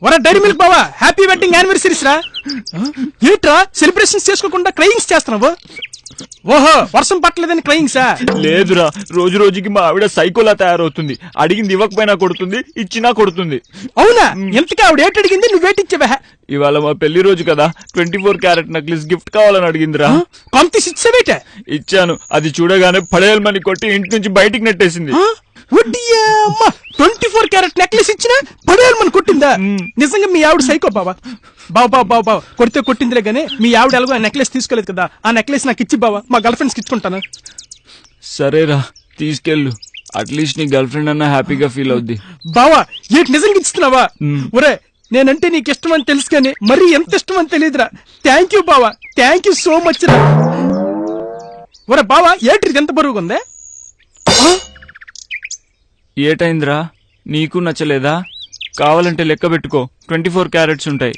వరా dairy milk బావా, happy wedding anniversaries రా. ఏంట్రా సెలబ్రేషన్స్ చేసుకోకుండా క్రయింగ్స్ చేస్తున్నావు? ఓహో, వర్షం పట్టలేదని క్రయింగ్సా? లేదురా, రోజు రోజుకి మా ఆవిడ సైకోలా తయారవుతుంది. అడిగింది ఇవ్వకపోయినా కొడుతుంది, ఇచ్చినా కొడుతుంది. అవునా? ఎంతకీ ఆవిడ ఏటి అడిగింది, నువ్వేటిచ్చావా? ఇవాళ మా పెళ్లి రోజు కదా, 24 క్యారెట్ నక్లీస్ గిఫ్ట్ కావాలని అడిగిందిరా. కాంపిటీస్ ఇచ్చావేట? ఇచ్చాను. అది చూడగానే పడేయాలని కొట్టి ఇంటి నుంచి బయటికి నెట్టేసింది. 24 క్యారెట్ నెక్లెస్ ఇచ్చినా పడేయాలని కొట్టిందా? నిజంగా మీ ఆవిడ సైకో బావా. బావ కొడితే కొట్టిందిలే గానీ మీ ఆవిడ ఎలాగో ఆ నెక్లెస్ తీసుకోలేదు కదా, ఆ నెక్లెస్ నాకు ఇచ్చి బావా, మా గర్ల్ ఫ్రెండ్స్కి ఇచ్చుకుంటాను. సరేరా, తీసుకెళ్ళు. అట్లీస్ట్ నీ గర్ల్ ఫ్రెండ్ అన్నా హ్యాపీగా ఫీల్ అవుద్ది. బావా ఏంటి నిజంగా ఇస్తున్నావా? ఒరే, నేనంటే నీకు ఇష్టం అని తెలుసు కానీ మరీ ఎంత ఇష్టం అని తెలియదురా. థ్యాంక్ యూ బావా, థ్యాంక్ యూ సో మచ్ రా. ఒరే బావా, ఏంటి ఎంత బరువుగా ఉందే? ఏటైందిరా, నీకు నచ్చలేదా? కావాలంటే లెక్క పెట్టుకో, 24 క్యారెట్స్ ఉంటాయి.